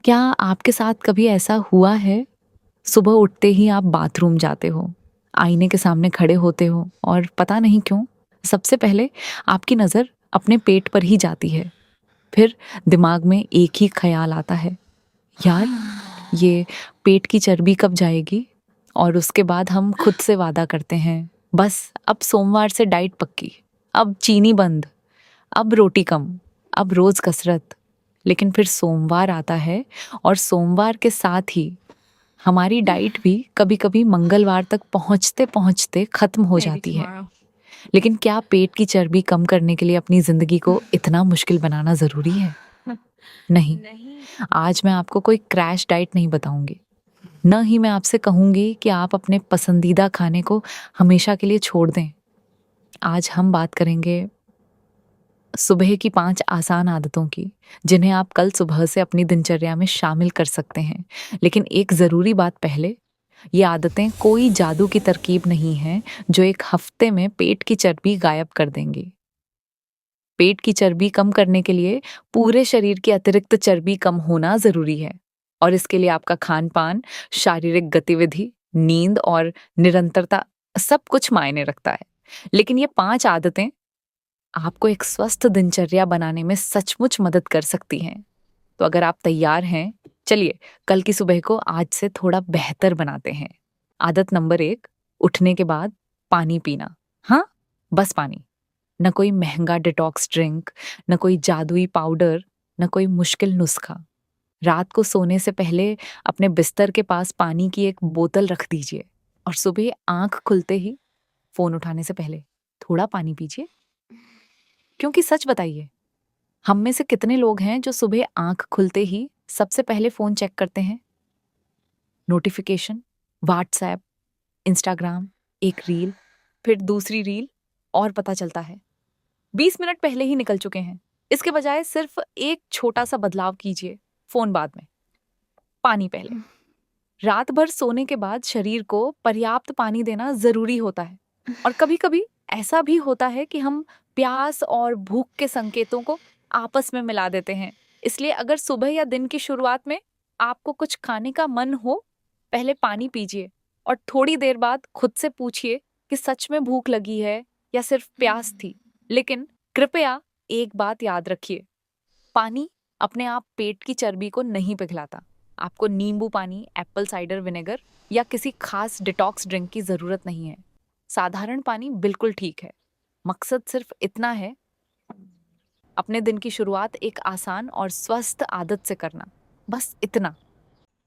क्या आपके साथ कभी ऐसा हुआ है, सुबह उठते ही आप बाथरूम जाते हो, आईने के सामने खड़े होते हो और पता नहीं क्यों, सबसे पहले आपकी नज़र अपने पेट पर ही जाती है। फिर दिमाग में एक ही ख़्याल आता है, यार ये पेट की चर्बी कब जाएगी? और उसके बाद हम खुद से वादा करते हैं, बस अब सोमवार से डाइट पक्की, अब चीनी बंद, अब रोटी कम, अब रोज कसरत। लेकिन फिर सोमवार आता है और सोमवार के साथ ही हमारी डाइट भी कभी-कभी मंगलवार तक पहुंचते-पहुंचते खत्म हो Maybe जाती है। tomorrow. लेकिन क्या पेट की चर्बी कम करने के लिए अपनी जिंदगी को इतना मुश्किल बनाना जरूरी है? नहीं, नहीं। आज मैं आपको कोई क्रैश डाइट नहीं बताऊंगी। न ही मैं आपसे कहूंगी कि आप अपने पसंदीदा खाने को हमेशा के लिए छोड़ दें। आज हम बात करेंगे सुबह की 5 आसान आदतों की, जिन्हें आप कल सुबह से अपनी दिनचर्या में शामिल कर सकते हैं। लेकिन एक ज़रूरी बात पहले, ये आदतें कोई जादू की तरकीब नहीं है, जो एक हफ्ते में पेट की चर्बी गायब कर देंगी। पेट की चर्बी कम करने के लिए पूरे शरीर की अतिरिक्त चर्बी कम होना ज़रूरी है। और इसके लिए आपका खान-पान, शारीरिक गतिविधि, नींद और निरंतरता सब कुछ मायने रखता है। लेकिन ये 5 आदतें आपको एक स्वस्थ दिनचर्या बनाने में सचमुच मदद कर सकती हैं। तो अगर आप तैयार हैं, चलिए कल की सुबह को आज से थोड़ा बेहतर बनाते हैं। आदत नंबर 1, उठने के बाद पानी पीना। हाँ, बस पानी। न कोई महंगा डिटॉक्स ड्रिंक, न कोई जादुई पाउडर, न कोई मुश्किल नुस्खा। रात को सोने से पहले अपने बिस्तर के पास पानी की एक बोतल रख दीजिए और सुबह आंख खुलते ही फोन उठाने से पहले थोड़ा पानी पीजिए। क्योंकि सच बताइए, हम में से कितने लोग हैं जो सुबह आंख खुलते ही सबसे पहले फोन चेक करते हैं? नोटिफिकेशन, व्हाट्सएप, इंस्टाग्राम, एक रील, फिर दूसरी रील और पता चलता है 20 मिनट पहले ही निकल चुके हैं। इसके बजाय सिर्फ एक छोटा सा बदलाव कीजिए, फोन बाद में, पानी पहले। रात भर सोने के बाद शरीर को पर्याप्त पानी देना जरूरी होता है। और कभी-कभी ऐसा भी होता है कि हम प्यास और भूख के संकेतों को आपस में मिला देते हैं। इसलिए अगर सुबह या दिन की शुरुआत में आपको कुछ खाने का मन हो, पहले पानी पीजिए और थोड़ी देर बाद खुद से पूछिए कि सच में भूख लगी है या सिर्फ प्यास थी। लेकिन कृपया एक बात याद रखिए, पानी अपने आप पेट की चर्बी को नहीं पिघलाता। आपको नींबू पानी, एप्पल साइडर विनेगर या किसी खास डिटॉक्स ड्रिंक की जरूरत नहीं है। साधारण पानी बिल्कुल ठीक है। मकसद सिर्फ इतना है, अपने दिन की शुरुआत एक आसान और स्वस्थ आदत से करना। बस इतना।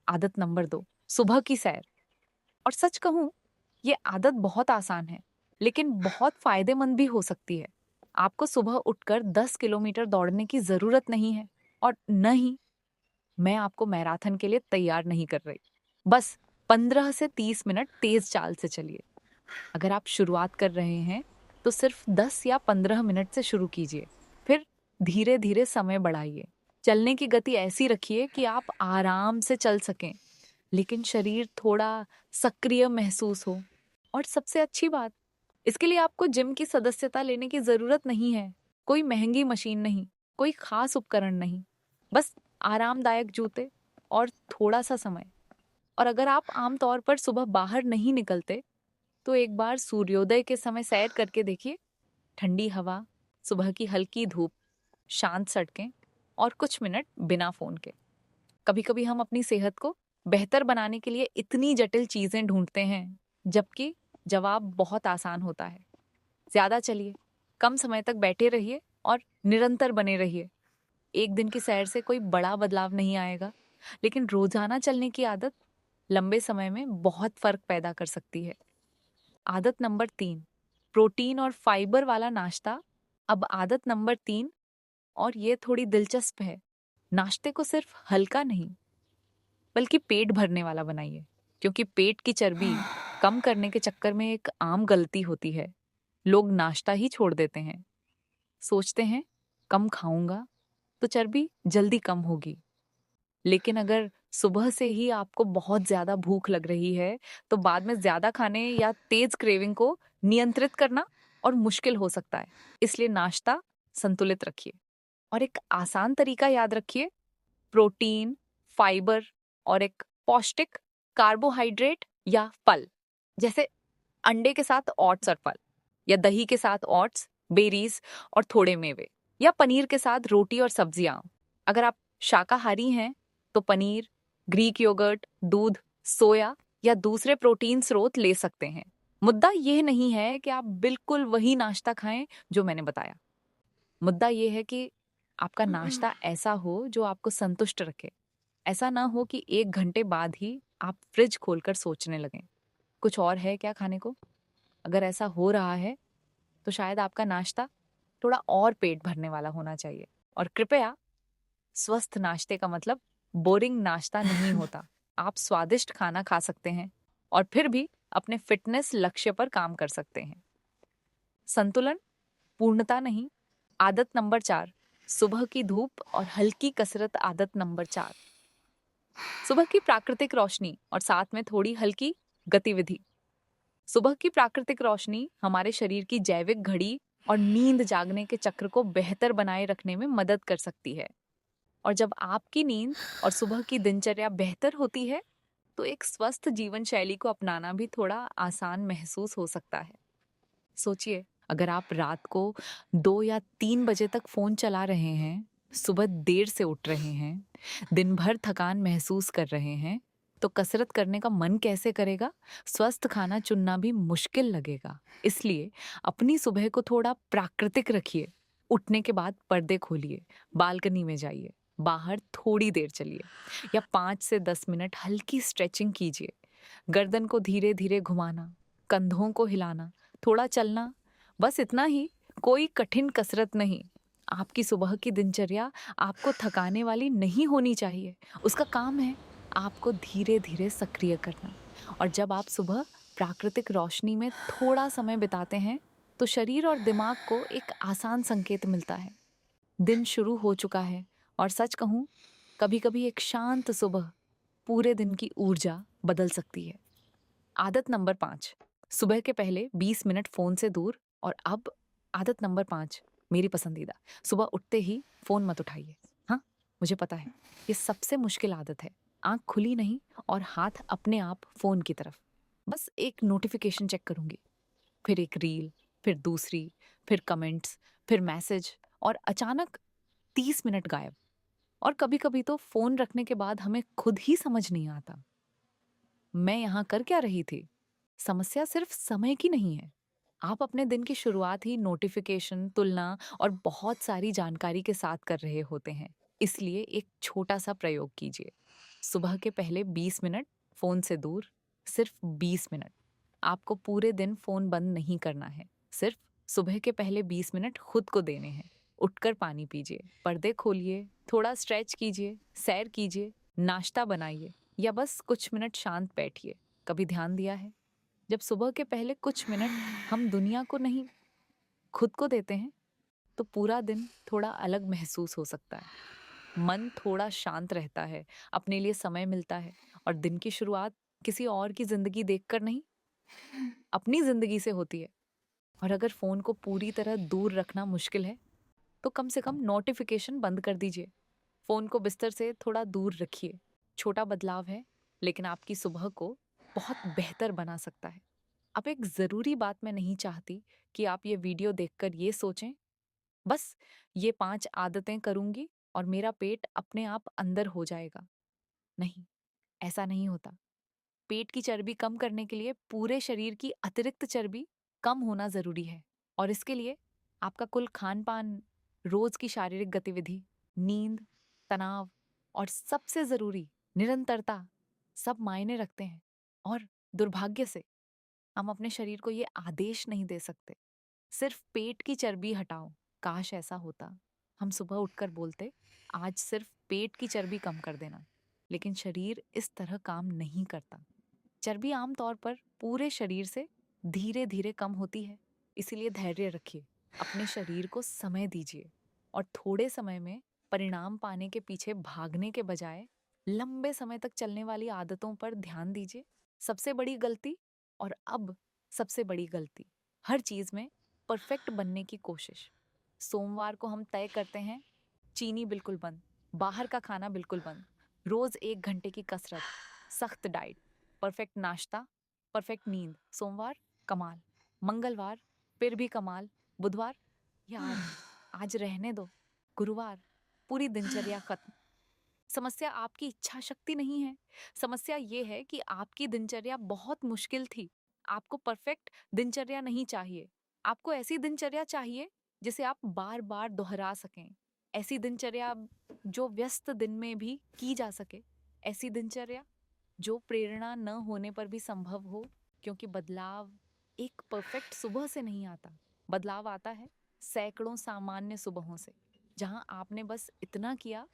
आदत नंबर 2, सुबह की सैर। और सच कहूं, ये आदत बहुत आसान है, लेकिन बहुत फायदेमंद भी हो सकती है। आपको सुबह उठकर 10 किलोमीटर दौड़ने की जरूरत नहीं है। और न ही मैं आपको मैराथन के लिए तैयार नहीं कर रही। बस 15 से 30 मिनट तेज चाल से चलिए। अगर आप शुरुआत कर रहे हैं, तो सिर्फ 10 या 15 मिनट से शुरू कीजिए। फिर धीरे-धीरे समय बढ़ाइए। चलने की गति ऐसी रखिए कि आप आराम से चल सकें, लेकिन शरीर थोड़ा सक्रिय महसूस हो। और सबसे अच्छी बात, इसके लिए आपको जिम की सदस्यता लेने की जरूरत नहीं है। कोई महंगी मशीन नहीं, कोई खास उपकरण नहीं। बस आरामदायक जूते और थोड़ा सा समय। और अगर आप आमतौर पर सुबह बाहर नहीं निकलते, तो एक बार सूर्योदय के समय सैर करके देखिए। ठंडी हवा, सुबह की हल्की धूप, शांत सड़कें और कुछ मिनट बिना फोन के। कभी-कभी हम अपनी सेहत को बेहतर बनाने के लिए इतनी जटिल चीजें ढूंढते हैं, जबकि जवाब बहुत आसान होता है। ज्यादा चलिए, कम समय तक बैठे रहिए और निरंतर बने रहिए। एक दिन की सैर से कोई बड़ा बदलाव नहीं आएगा, लेकिन रोजाना चलने की आदत लंबे समय में बहुत फर्क पैदा कर सकती है। आदत नंबर 3, प्रोटीन और फाइबर वाला नाश्ता। अब आदत नंबर 3, और ये थोड़ी दिलचस्प है। नाश्ते को सिर्फ हल्का नहीं, बल्कि पेट भरने वाला बनाइए। क्योंकि पेट की चर्बी कम करने के चक्कर में एक आम गलती होती है। लोग नाश्ता ही छोड़ देते हैं। सोचते हैं, कम खाऊंगा तो चर्बी जल्दी कम होगी। लेकिन अगर सुबह से ही आपको बहुत ज़्यादा भूख लग रही है, तो बाद में ज़्यादा खाने या तेज़ क्रेविंग को नियंत्रित करना और मुश्किल हो सकता है। इसलिए नाश्ता संतुलित रखिए। और एक आसान तरीका याद रखिए, प्रोटीन, फाइबर और एक पौष्टिक कार्बोहाइड्रेट या फल, जैसे अंडे के साथ ओट्स और फल, या दही के साथ ओट्स, बेरीज और थोड़े मेवे, या पनीर के साथ रोटी और सब्जियां। अगर आप शाकाहारी हैं तो पनीर, ग्रीक योगर्ट, दूध, सोया या दूसरे प्रोटीन स्रोत ले सकते हैं। मुद्दा यह नहीं है कि आप बिल्कुल वही नाश्ता खाएं जो मैंने बताया। मुद्दा यह है कि आपका नाश्ता ऐसा हो जो आपको संतुष्ट रखे। ऐसा ना हो कि 1 घंटे बाद ही आप फ्रिज खोलकर सोचने लगें, कुछ और है क्या खाने को? अगर ऐसा हो रहा है तो शायद आपका नाश्ता थोड़ा और पेट भरने वाला होना चाहिए। और कृपया, स्वस्थ नाश्ते का मतलब बोरिंग नाश्ता नहीं होता। आप स्वादिष्ट खाना खा सकते हैं और फिर भी अपने फिटनेस लक्ष्य पर काम कर सकते हैं। संतुलन, पूर्णता नहीं। आदत नंबर 4, सुबह की धूप और हल्की कसरत। आदत नंबर 4, सुबह की प्राकृतिक रोशनी और साथ में थोड़ी हल्की गतिविधि। सुबह की प्राकृतिक रोशनी हमारे शरीर की जैविक घड़ी और नींद जागने के चक्र को बेहतर बनाए रखने में मदद कर सकती है। और जब आपकी नींद और सुबह की दिनचर्या बेहतर होती है तो एक स्वस्थ जीवन शैली को अपनाना भी थोड़ा आसान महसूस हो सकता है। सोचिए, अगर आप रात को 2 या 3 बजे तक फोन चला रहे हैं, सुबह देर से उठ रहे हैं, दिन भर थकान महसूस कर रहे हैं, तो कसरत करने का मन कैसे करेगा? स्वस्थ खाना चुनना भी मुश्किल लगेगा। इसलिए अपनी सुबह को थोड़ा प्राकृतिक रखिए। उठने के बाद पर्दे खोलिए, बालकनी में जाइए, बाहर थोड़ी देर चलिए, या 5 से 10 मिनट हल्की स्ट्रेचिंग कीजिए। गर्दन को धीरे धीरे घुमाना, कंधों को हिलाना, थोड़ा चलना, बस इतना ही। कोई कठिन कसरत नहीं। आपकी सुबह की दिनचर्या आपको थकाने वाली नहीं होनी चाहिए। उसका काम है आपको धीरे धीरे सक्रिय करना। और जब आप सुबह प्राकृतिक रोशनी में थोड़ा समय बिताते हैं तो शरीर और दिमाग को एक आसान संकेत मिलता है, दिन शुरू हो चुका है। और सच कहूँ, कभी कभी एक शांत सुबह पूरे दिन की ऊर्जा बदल सकती है। आदत नंबर 5, सुबह के पहले 20 मिनट फोन से दूर। और अब आदत नंबर 5, मेरी पसंदीदा, सुबह उठते ही फोन मत उठाइए। हाँ, मुझे पता है, ये सबसे मुश्किल आदत है। आंख खुली नहीं और हाथ अपने आप फोन की तरफ। बस एक नोटिफिकेशन चेक करूंगी, फिर एक रील, फिर दूसरी, फिर कमेंट्स, फिर मैसेज, और अचानक 30 मिनट गायब। और कभी कभी तो फोन रखने के बाद हमें खुद ही समझ नहीं आता मैं यहाँ कर क्या रही थी। समस्या सिर्फ समय की नहीं है। आप अपने दिन की शुरुआत ही नोटिफिकेशन, तुलना और बहुत सारी जानकारी के साथ कर रहे होते हैं। इसलिए एक छोटा सा प्रयोग कीजिए। सुबह के पहले 20 मिनट फोन से दूर, सिर्फ 20 मिनट। आपको पूरे दिन फोन बंद नहीं करना है, सिर्फ सुबह के पहले 20 मिनट खुद को देने हैं। उठकर पानी पीजिए, पर्दे खोलिए, थोड़ा स्ट्रेच कीजिए, सैर कीजिए, नाश्ता बनाइए, या बस कुछ मिनट शांत बैठिए। कभी ध्यान दिया है, जब सुबह के पहले कुछ मिनट हम दुनिया को नहीं, खुद को देते हैं तो पूरा दिन थोड़ा अलग महसूस हो सकता है। मन थोड़ा शांत रहता है, अपने लिए समय मिलता है, और दिन की शुरुआत किसी और की जिंदगी देखकर नहीं, अपनी जिंदगी से होती है। और अगर फोन को पूरी तरह दूर रखना मुश्किल है तो कम से कम नोटिफिकेशन बंद कर दीजिए। फोन को बिस्तर से थोड़ा दूर रखिए। छोटा बदलाव है, लेकिन आपकी सुबह को बहुत बेहतर बना सकता है। अब एक ज़रूरी बात मैं नहीं चाहती कि आप ये वीडियो देखकर ये सोचें, बस ये 5 आदतें करूंगी और मेरा पेट अपने आप अंदर हो जाएगा। नहीं, ऐसा नहीं होता। पेट की चर्बी कम करने के लिए पूरे शरीर की अतिरिक्त चर्बी कम होना ज़रूरी है। और इसके लिए आपका कुल खान-पान, रोज़ की शारीरिक गतिविधि, नींद, तनाव और सबसे ज़रूरी निरंतरता, सब मायने रखते हैं। और दुर्भाग्य से हम अपने शरीर को ये आदेश नहीं दे सकते, सिर्फ पेट की चर्बी हटाओ। काश ऐसा होता। हम सुबह उठकर बोलते, आज सिर्फ पेट की चर्बी कम कर देना। लेकिन शरीर इस तरह काम नहीं करता। चर्बी आमतौर पर पूरे शरीर से धीरे धीरे कम होती है। इसीलिए धैर्य रखिए, अपने शरीर को समय दीजिए, और थोड़े समय में परिणाम पाने के पीछे भागने के बजाय लंबे समय तक चलने वाली आदतों पर ध्यान दीजिए। सबसे बड़ी गलती, और अब सबसे बड़ी गलती, हर चीज में परफेक्ट बनने की कोशिश। सोमवार को हम तय करते हैं चीनी बिल्कुल बंद, बाहर का खाना बिल्कुल बंद, रोज 1 घंटे की कसरत, सख्त डाइट, परफेक्ट नाश्ता, परफेक्ट नींद। सोमवार कमाल, मंगलवार फिर भी कमाल, बुधवार यार आज रहने दो, गुरुवार पूरी दिनचर्या खत्म। समस्या आपकी इच्छा शक्ति नहीं है, समस्या ये है कि आपकी दिनचर्या बहुत मुश्किल थी। आपको परफेक्ट दिनचर्या नहीं चाहिए, आपको ऐसी दिनचर्या चाहिए जिसे आप बार बार दोहरा सकें, ऐसी दिनचर्या जो व्यस्त दिन में भी की जा सके, ऐसी दिनचर्या जो प्रेरणा न होने पर भी संभव हो। क्योंकि बदलाव एक परफेक्ट सुबह से नहीं आता, बदलाव आता है सैकड़ों सामान्य सुबहों से, जहां आपने बस इतना किया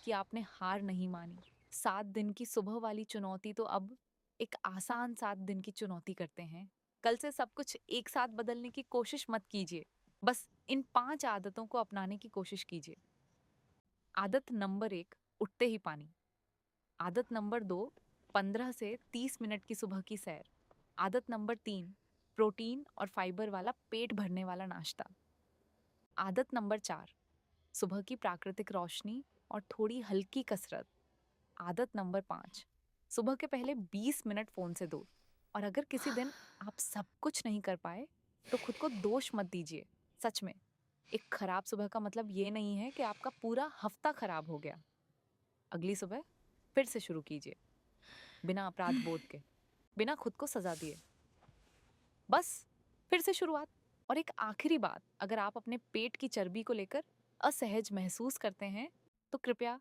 कि आपने हार नहीं मानी। 7 दिन की सुबह वाली चुनौती तो अब एक आसान 7 दिन की चुनौती करते हैं। कल से सब कुछ एक साथ बदलने की कोशिश मत कीजिए, बस इन 5 आदतों को अपनाने की कोशिश कीजिए। आदत नंबर 1, उठते ही पानी। आदत नंबर 2, 15 से 30 मिनट की सुबह की सैर। आदत नंबर 3, प्रोटीन और फाइबर वाला पेट भरने वाला नाश्ता। आदत नंबर 4, सुबह की प्राकृतिक रोशनी और थोड़ी हल्की कसरत। आदत नंबर 5, सुबह के पहले 20 मिनट फ़ोन से दूर। और अगर किसी दिन आप सब कुछ नहीं कर पाए, तो खुद को दोष मत दीजिए। सच में, एक खराब सुबह का मतलब ये नहीं है कि आपका पूरा हफ्ता खराब हो गया। अगली सुबह फिर से शुरू कीजिए, बिना अपराध बोध के, बिना खुद को सजा दिए। बस फिर से शुरुआत। और एक आखिरी बात, अगर आप अपने पेट की चर्बी को लेकर असहज महसूस करते हैं, तो कृपया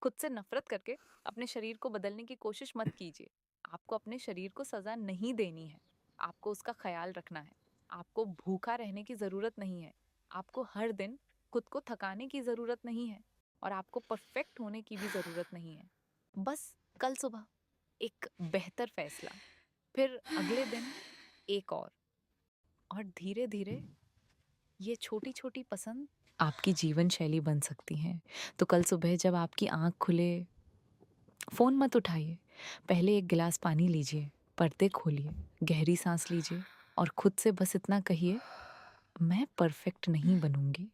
खुद से नफरत करके अपने शरीर को बदलने की कोशिश मत कीजिए। आपको अपने शरीर को सजा नहीं देनी है, आपको उसका ख्याल रखना है। आपको भूखा रहने की ज़रूरत नहीं है, आपको हर दिन खुद को थकाने की ज़रूरत नहीं है, और आपको परफेक्ट होने की भी ज़रूरत नहीं है। बस कल सुबह एक बेहतर फैसला, फिर अगले दिन एक और धीरे धीरे ये छोटी छोटी पसंद आपकी जीवन शैली बन सकती हैं। तो कल सुबह जब आपकी आंख खुले, फ़ोन मत उठाइए, पहले एक गिलास पानी लीजिए, पर्दे खोलिए, गहरी सांस लीजिए और खुद से बस इतना कहिए, मैं परफेक्ट नहीं बनूंगी,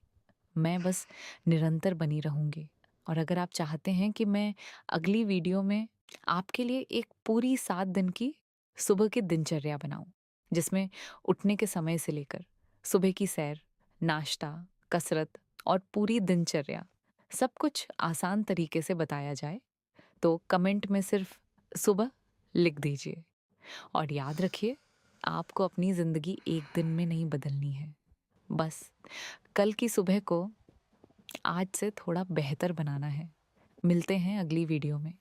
मैं बस निरंतर बनी रहूंगी। और अगर आप चाहते हैं कि मैं अगली वीडियो में आपके लिए एक पूरी 7 दिन की सुबह की दिनचर्या बनाऊं, जिसमें उठने के समय से लेकर सुबह की सैर, नाश्ता, कसरत और पूरी दिनचर्या सब कुछ आसान तरीके से बताया जाए, तो कमेंट में सिर्फ सुबह लिख दीजिए। और याद रखिए, आपको अपनी ज़िंदगी एक दिन में नहीं बदलनी है, बस कल की सुबह को आज से थोड़ा बेहतर बनाना है। मिलते हैं अगली वीडियो में।